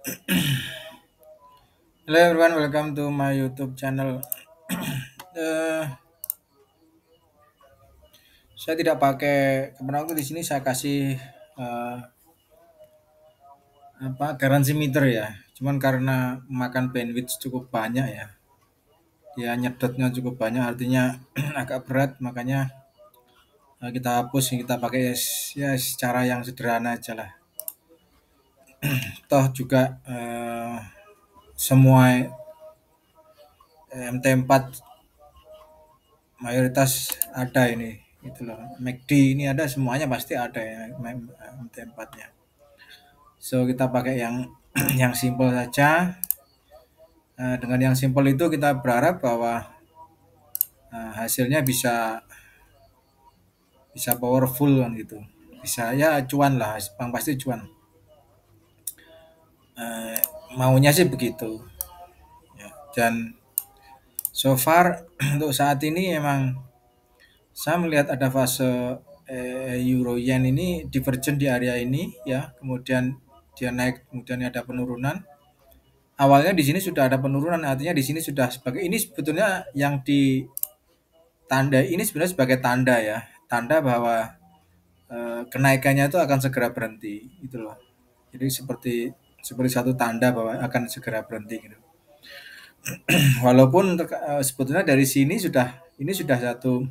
Hello everyone, welcome to my YouTube channel. Eh, saya tidak pakai kebenaran waktu di sini saya kasih eh, garansi meter ya. Cuman karena makan bandwidth cukup banyak ya, dia nyedotnya cukup banyak, artinya agak berat, makanya kita hapus, kita pakai ya secara yang sederhana aja lah. Toh juga semua MT4 mayoritas ada ini, itu loh. MACD ini ada semuanya pasti ada ya MT4-nya. So kita pakai yang yang simple saja. Dengan yang simple itu kita berharap bahwa hasilnya bisa bisa powerful kan gitu. Bisa ya cuan lah, bang pasti cuan. Eh, Maunya sih begitu. Ya. Dan so far untuk saat ini emang saya melihat ada fase euro yen ini divergent di area ini ya, kemudian dia naik, kemudian ada penurunan. Awalnya di sini sudah ada penurunan, artinya di sini sudah sebagai ini sebetulnya yang di tanda ini sebenarnya sebagai tanda ya, tanda bahwa kenaikannya itu akan segera berhenti gitu loh. Jadi seperti seperti satu tanda bahwa akan segera berhenti gitu. Walaupun sebetulnya dari sini sudah ini sudah satu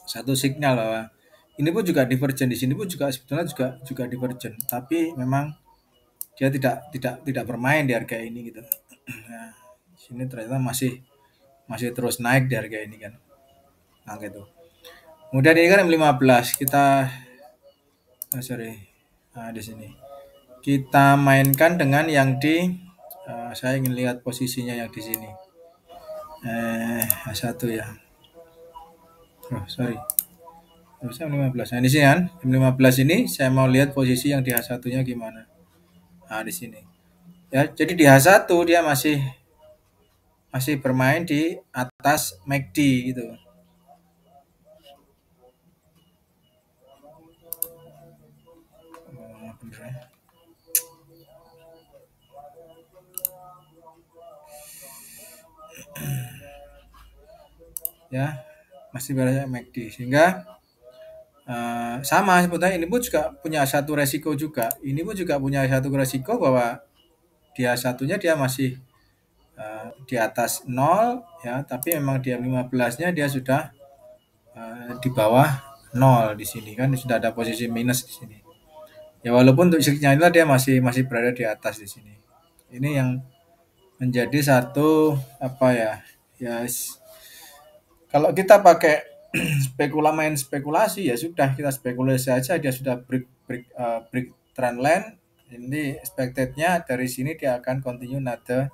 satu signal bahwa ini pun juga divergen, di sini pun juga sebetulnya juga divergen, tapi memang dia tidak bermain di harga ini gitu. Nah, sini ternyata masih masih terus naik di harga ini kan. Nah gitu. Kemudian ini kan M15 kita sorry. Nah, di sini. Kita mainkan dengan yang di saya ingin lihat posisinya yang di sini. Satu ya. Oh, sorry. Terusnya M15. Nah, di sini kan M15 ini saya mau lihat posisi yang di H1-nya gimana. Nah, di sini. Ya, jadi di H1 dia masih masih bermain di atas MACD gitu. Oh, bener ya. Ya, masih berada MACD sehingga sama sebetulnya ini pun juga punya satu resiko juga. Ini pun juga punya satu resiko bahwa dia satunya dia masih di atas nol ya, tapi memang dia 15-nya dia sudah di bawah nol di sini kan sudah ada posisi minus di sini. Ya walaupun untuk signalnya dia masih masih berada di atas di sini. Ini yang menjadi satu apa ya? Ya kalau kita pakai main spekulasi ya sudah kita spekulasi saja dia sudah break trend line. Ini expectednya dari sini dia akan continue uh,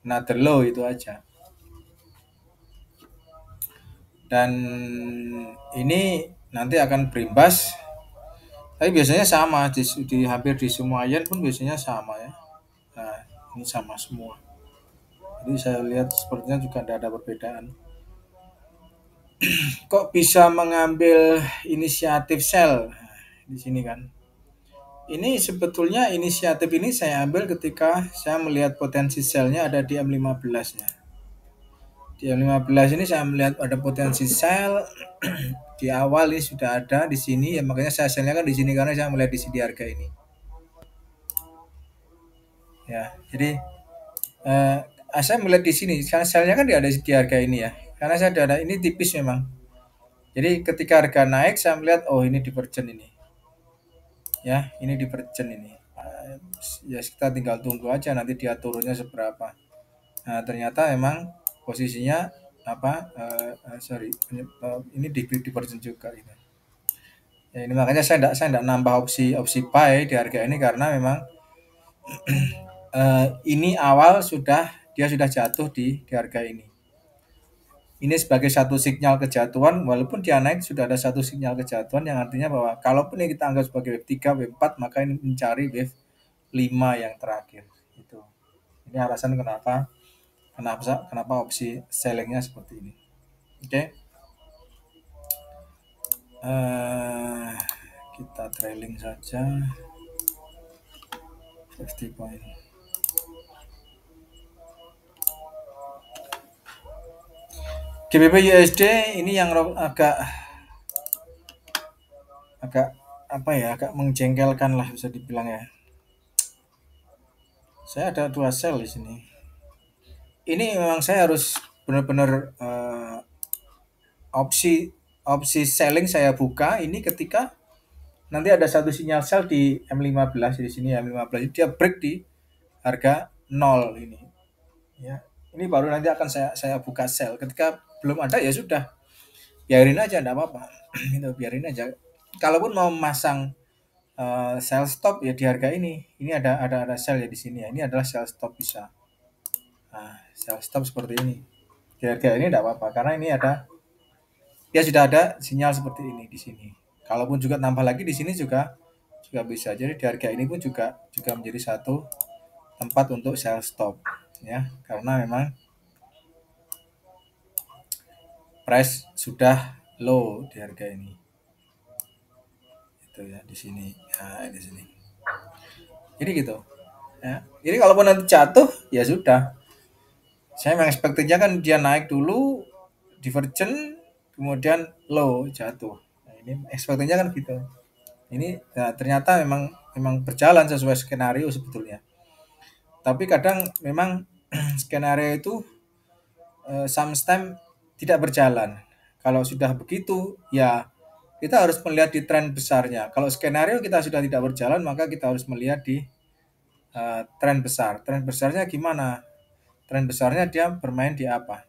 another low itu aja. Dan ini nanti akan berimbas. Tapi biasanya sama di hampir di semua yen pun biasanya sama ya. Nah, ini sama semua. Jadi saya lihat sepertinya juga tidak ada perbedaan. Kok bisa mengambil inisiatif sell di sini kan? Ini sebetulnya inisiatif ini saya ambil ketika saya melihat potensi sellnya ada di M15 ya. Di M15 ini saya melihat ada potensi sell di awal ini sudah ada di sini ya, makanya saya sellnya kan di sini karena saya melihat di sini harga ini. Ya, jadi eh, saya melihat di sini karena sellnya kan ada di harga ini ya. Karena saya ada ini tipis memang. Jadi ketika harga naik saya melihat oh ini divergen ini. Ya, ini divergen ini. Ya kita tinggal tunggu aja nanti dia turunnya seberapa. Nah, ternyata memang posisinya apa sorry ini divergen juga ini. Ya, ini makanya saya enggak nambah opsi buy di harga ini karena memang ini awal dia sudah jatuh di harga ini. Ini sebagai satu sinyal kejatuhan, walaupun dia naik sudah ada satu sinyal kejatuhan yang artinya bahwa kalaupun ini kita anggap sebagai wave 3, wave 4, maka ini mencari wave 5 yang terakhir. Itu. Ini alasan kenapa opsi sellingnya seperti ini. Oke. Okay. Kita trailing saja. 50 point. GBP USD ini yang agak agak apa ya, agak menjengkelkan lah bisa dibilang ya. Saya ada 2 sel di sini. Ini memang saya harus benar-benar opsi opsi selling saya buka ini ketika nanti ada satu sinyal sell di M15 di sini, M15 dia break di harga 0 ini. Ya. Ini baru nanti akan saya buka sell. Ketika belum ada ya sudah. Biarin aja enggak apa-apa. Itu biarin aja. Kalaupun mau masang sell stop ya di harga ini. Ini ada sell ya di sini ya. Ini adalah sell stop bisa. Nah, sell stop seperti ini. Di harga ini enggak apa-apa karena ini ada ya sudah ada sinyal seperti ini di sini. Kalaupun juga tambah lagi di sini juga bisa. Jadi di harga ini pun juga menjadi satu tempat untuk sell stop ya. Karena memang price sudah low di harga ini. Itu ya di sini. Nah, di sini. Jadi gitu. Ya. Jadi kalaupun nanti jatuh ya sudah. Saya mengekspektasinya kan dia naik dulu divergent kemudian low jatuh. Nah, ini ekspektasinya kan gitu. Ini ya, ternyata memang berjalan sesuai skenario sebetulnya. Tapi kadang memang skenario itu sometimes tidak berjalan. Kalau sudah begitu, ya kita harus melihat di tren besarnya. Kalau skenario kita sudah tidak berjalan, maka kita harus melihat di tren besar. Tren besarnya gimana? Tren besarnya dia bermain di apa?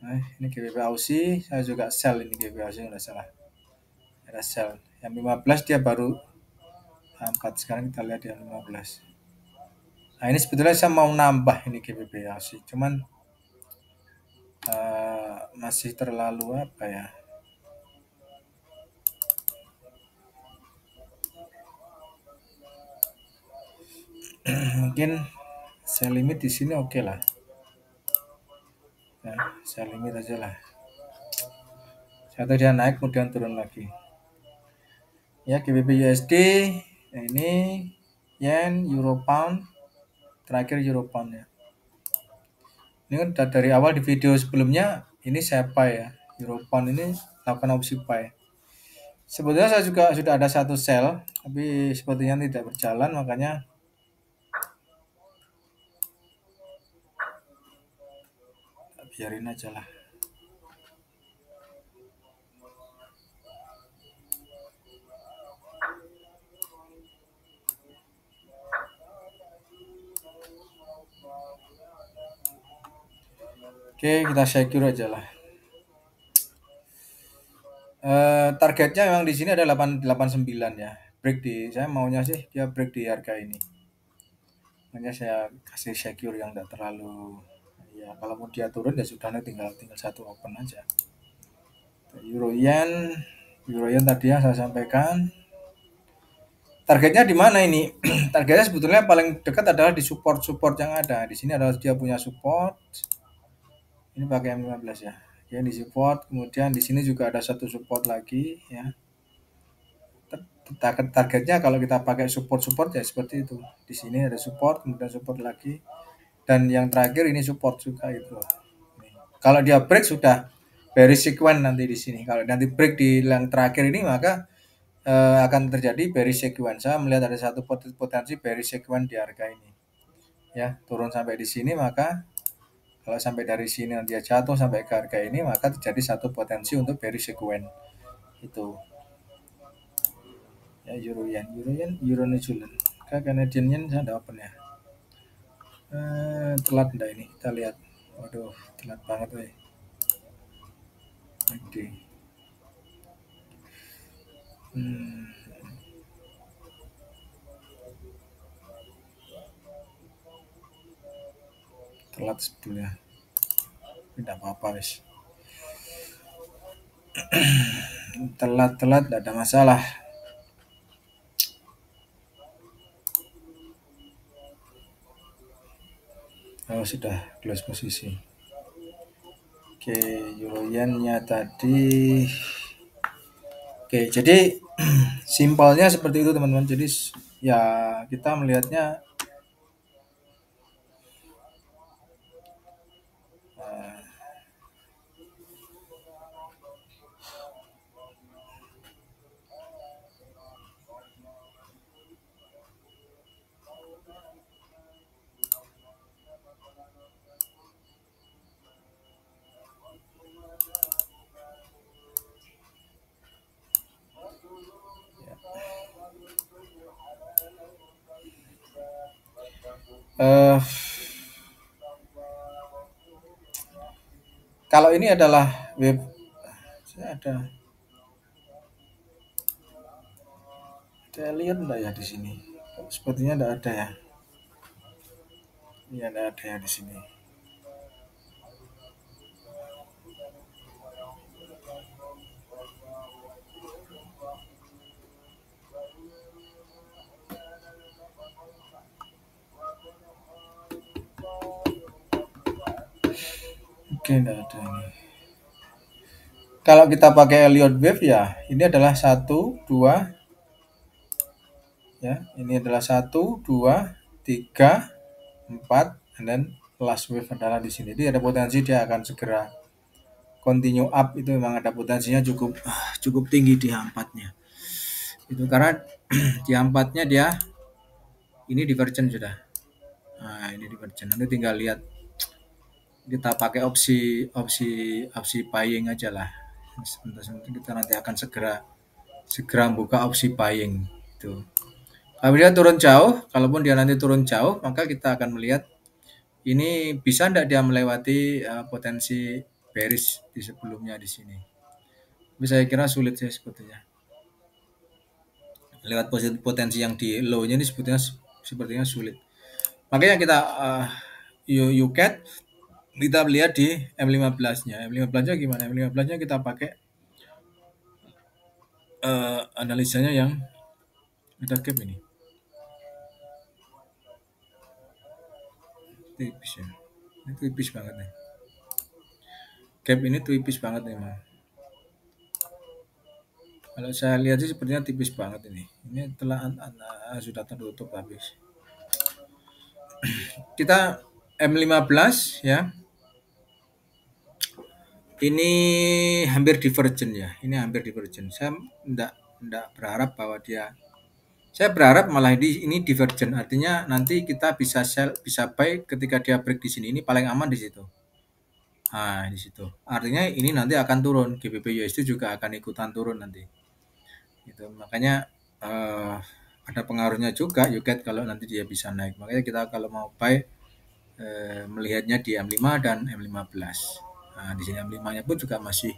Nah, ini GBP Aussie, saya juga sell ini GBP Aussie nggak salah. Ada sell. Yang 15 dia baru 4. Sekarang kita lihat yang 15. Nah, ini sebetulnya saya mau nambah ini GBP Aussie, cuman masih terlalu apa ya? Mungkin sell limit di sini oke lah. Ya, sell limit aja lah. Satu dia naik kemudian turun lagi. Ya, GBP USD ini yen, euro pound, terakhir euro pound ya. Ini kan dari awal di video sebelumnya ini saya buy ya. Euro pound ini lakukan opsi buy. Sebetulnya saya juga sudah ada satu sell, tapi sepertinya tidak berjalan, makanya biarin aja lah. Oke, kita secure aja lah. Targetnya memang di sini ada 889 ya. Break di saya maunya sih dia break di harga ini. Makanya saya kasih secure yang tidak terlalu ya kalau mau dia turun ya sudah tinggal satu open aja. Euro yen tadi yang saya sampaikan. Targetnya di mana ini? Targetnya sebetulnya paling dekat adalah di support yang ada. Di sini adalah dia punya support. Ini pakai M15 ya. Ya di support, kemudian di sini juga ada satu support lagi ya. Targetnya kalau kita pakai support ya seperti itu. Di sini ada support, kemudian support lagi. Dan yang terakhir ini support juga itu. Kalau dia break sudah bearish sequence nanti di sini. Kalau nanti break di yang terakhir ini maka akan terjadi bearish sequence. Saya melihat ada satu potensi bearish sequence di harga ini. Ya, turun sampai di sini maka kalau sampai dari sini nanti dia jatuh sampai ke harga ini maka terjadi satu potensi untuk bearish sequence. Itu. Ya euro New Zealand. Canadian yen saya ada open ya. Telat enggak ini? Kita lihat. Waduh, telat banget weh. Oke. Telat sebetulnya. Tidak apa-apa wes. Telat tidak ada masalah. Oh sudah close posisi. Oke, euro yen-nya tadi. Oke, jadi simpelnya seperti itu teman-teman. Jadi ya kita melihatnya eh kalau ini adalah web, saya ada lihat enggak ya di sini? Sepertinya enggak ada ya. Iya, enggak ada ya di sini. Oke, enggak ada ini. Kalau kita pakai Elliott Wave ya, ini adalah satu, dua, ya. Ini adalah satu, dua, tiga, empat, and then last wave adalah di sini. Jadi ada potensi dia akan segera continue up, itu memang ada potensinya cukup cukup tinggi di H4-nya. Itu karena di H4-nya dia ini divergent sudah. Nah, ini divergent. Nanti tinggal lihat, kita pakai opsi buying aja lah. Sebentar kita nanti akan segera segera buka opsi buying itu. Kalau dia turun jauh, kalaupun dia nanti turun jauh, maka kita akan melihat ini bisa tidak dia melewati potensi bearish di sebelumnya di sini. Tapi saya kira sulit sih sebetulnya. Lewat potensi yang di low-nya ini sepertinya sulit. Makanya kita UCAT kita lihat di M15-nya. M15-nya gimana? M15-nya kita pakai analisanya yang ada gap ini. Tipis ya. Ini tipis banget nih. Gap ini tipis banget nih, Mas. Kalau saya lihat sih sepertinya tipis banget ini. Ini telah sudah tertutup habis. Kita M15 ya. Ini hampir divergent ya. Ini hampir divergent. Saya enggak berharap bahwa dia, saya berharap malah ini divergent, artinya nanti kita bisa sell, bisa buy ketika dia break di sini. Ini paling aman di situ. Nah, di situ. Artinya ini nanti akan turun. GBP USD juga akan ikutan turun nanti. Gitu. Makanya ada pengaruhnya juga UCAT kalau nanti dia bisa naik. Makanya kita kalau mau buy melihatnya di M5 dan M15. Nah, di sini M5-nya pun juga masih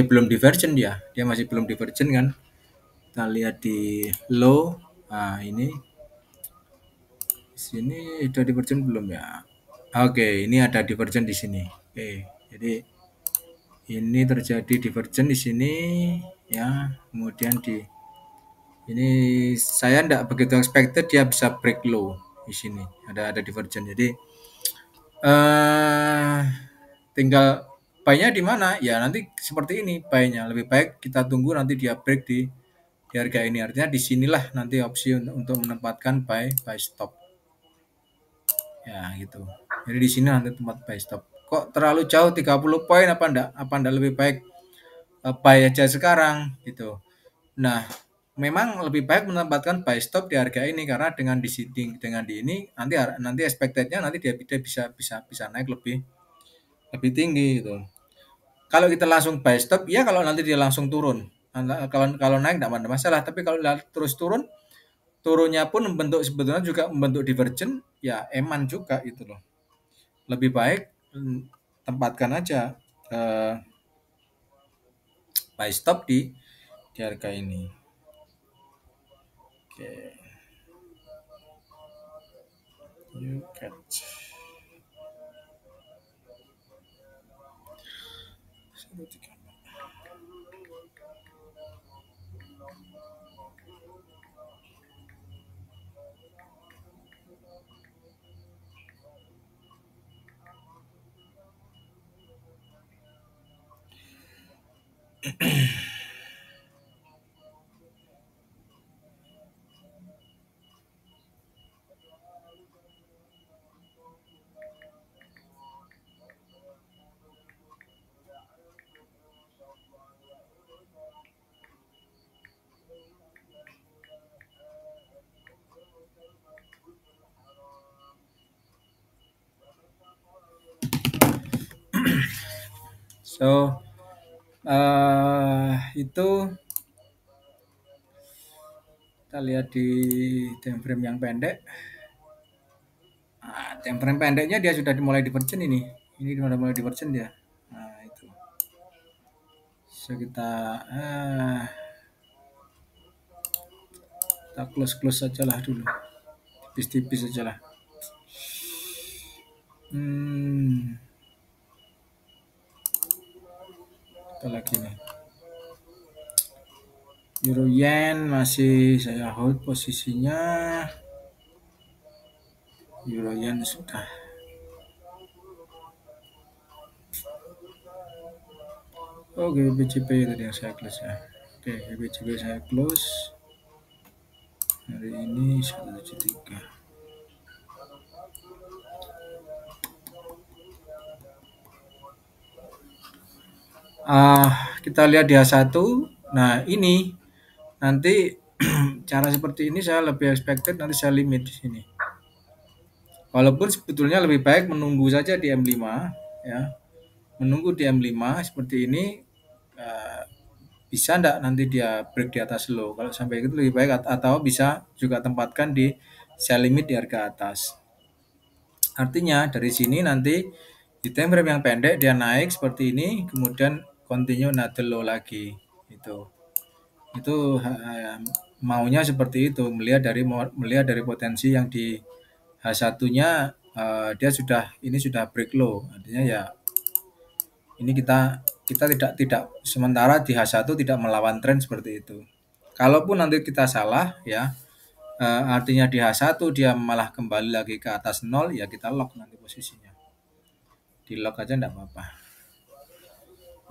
belum divergent dia. Dia masih belum divergent kan. Kita lihat di low. Nah, ini sini sudah divergent belum ya? Oke, ini ada divergent di sini. Oke, jadi ini terjadi divergent di sini ya. Kemudian di ini saya tidak begitu expected dia bisa break low di sini. Ada divergent. Jadi eh tinggal buy-nya di mana? Ya nanti seperti ini buy-nya. Lebih baik kita tunggu nanti dia break di harga ini. Artinya disinilah nanti opsi untuk menempatkan buy stop. Ya gitu. Jadi di sini nanti tempat buy stop. Kok terlalu jauh 30 poin apa enggak? Apa enggak lebih baik buy aja sekarang gitu. Nah, memang lebih baik menempatkan buy stop di harga ini karena dengan dengan di ini nanti expected-nya nanti dia bisa naik lebih lebih tinggi gitu. Kalau kita langsung buy stop, ya kalau nanti dia langsung turun. Kalau kalau naik tidak ada masalah, tapi kalau terus turun, turunnya pun sebetulnya juga membentuk divergent, ya eman juga itu loh. Lebih baik tempatkan aja buy stop di harga ini. Oke. You catch. So itu kita lihat di time frame yang pendek. Time frame pendeknya dia sudah mulai divergent ini. Ini sudah mulai divergent dia. Nah, itu. So kita close saja lah dulu. Tipis-tipis saja lah. Kita lagi nih. Euro yen masih saya hold posisinya. Euro yen sudah. Oh, GBCP tadi yang saya close ya. Oke, GBCP saya close. Hari ini 173. Kita lihat di H1. Nah, ini nanti cara seperti ini saya lebih expected nanti saya limit di sini. Walaupun sebetulnya lebih baik menunggu saja di M5 ya. Menunggu di M5 seperti ini bisa enggak nanti dia break di atas low. Kalau sampai itu lebih baik atau bisa juga tempatkan di sell limit di harga atas. Artinya dari sini nanti di time frame yang pendek dia naik seperti ini, kemudian continue another low lagi. Itu maunya seperti itu, melihat dari potensi yang di H1-nya dia sudah break low. Artinya ya ini kita tidak sementara di H1 tidak melawan tren seperti itu. Kalaupun nanti kita salah ya, artinya di H1 dia malah kembali lagi ke atas 0 ya kita lock nanti posisinya. Di lock aja enggak apa-apa.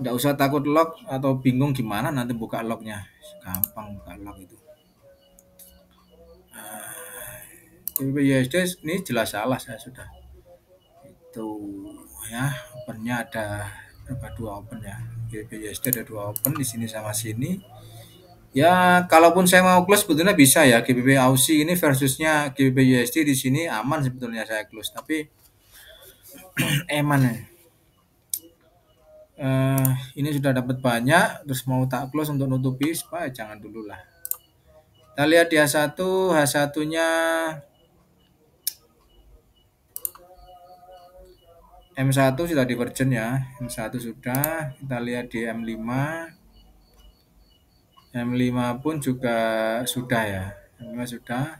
Enggak usah takut lock atau bingung gimana nanti buka locknya. Gampang buka lock itu. GBP/USD ini jelas salah saya sudah. Itu ya, opennya ada dua open ya. GBP/USD ada dua open di sini sama sini. Ya, kalaupun saya mau close sebetulnya bisa ya. GBP Aussie ini versusnya GBP USD di sini aman sebetulnya saya close, tapi eman ya. Ini sudah dapat banyak, terus mau tak close untuk nutupi, supaya jangan dulu lah. Kita lihat di H1, H1-nya M1 sudah divergent ya, M1 sudah. Kita lihat di M5, M5 pun juga sudah ya, M5 sudah.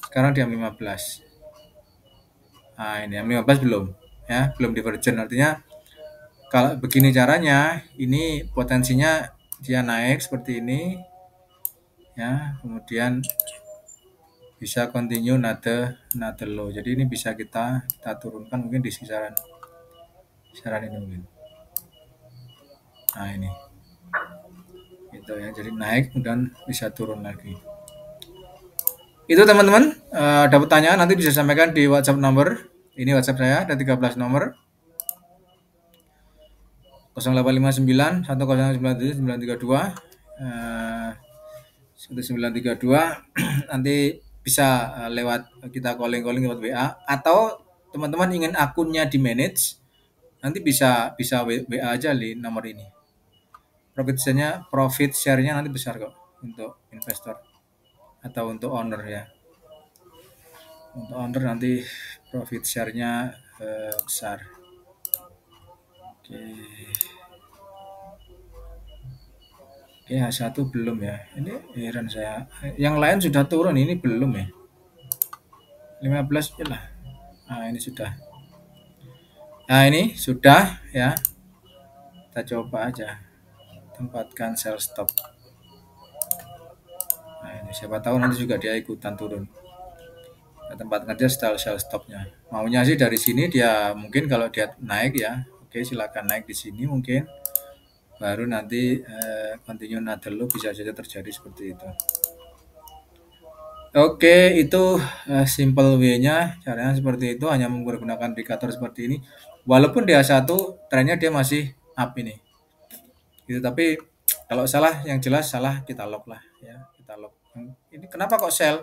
Sekarang di M15. Nah, ini M15 belum ya, belum divergent. Artinya kalau begini caranya, ini potensinya dia naik seperti ini ya, kemudian bisa continue another low. Jadi ini bisa kita turunkan mungkin di kisaran ini mungkin. Nah, ini. Gitu ya. Jadi naik kemudian bisa turun lagi. Itu teman-teman, ada pertanyaan nanti bisa sampaikan di WhatsApp number. Ini WhatsApp saya ada 13 nomor. 0859 1097 932 1932 nanti bisa lewat kita calling lewat WA, atau teman-teman ingin akunnya di manage nanti bisa WA aja di nomor ini. Profit share-nya nanti besar kok untuk investor atau untuk owner ya. Untuk owner nanti profit share-nya besar. Oke. Oke, H1 belum ya. Ini heran saya. Yang lain sudah turun, ini belum ya. 15 lah. Nah, ini sudah. Nah, ini sudah ya. Kita coba aja. Tempatkan sell stop. Nah, ini siapa tahu nanti juga dia ikutan turun. Kita tempatkan aja sell stopnya. Maunya sih dari sini dia mungkin kalau dia naik ya. Oke, silakan naik di sini mungkin. Baru nanti continue another low bisa saja terjadi seperti itu. Oke, itu simple way-nya, caranya seperti itu, hanya menggunakan indikator seperti ini. Walaupun di H1 trennya dia masih up ini. Gitu, tapi kalau salah yang jelas salah kita lock lah ya, kita lock. Ini kenapa kok sell?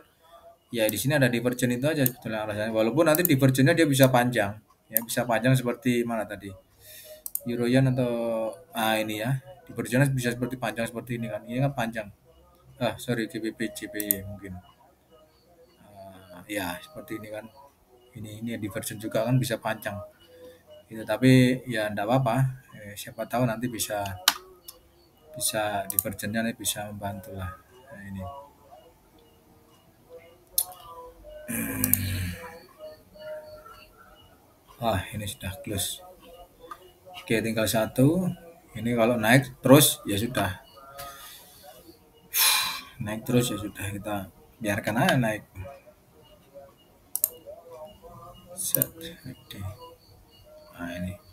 Ya di sini ada divergent itu aja sebetulnya alasannya. Walaupun nanti divergentnya dia bisa panjang. Ya, bisa panjang seperti mana tadi? Euro yen atau ini ya. Di perjalanan bisa seperti panjang seperti ini kan. Ini kan panjang. Sorry GBP JPY mungkin. Ya seperti ini kan. Ini divergent juga kan bisa panjang. Itu tapi ya enggak apa-apa. Siapa tahu nanti bisa bisa divergennya nih bisa membantu lah. Nah, ini. Ini sudah close. Oke, tinggal satu. Ini kalau naik terus ya sudah. Naik terus ya sudah kita biarkan aja naik. Set. Oke. Nah, ini.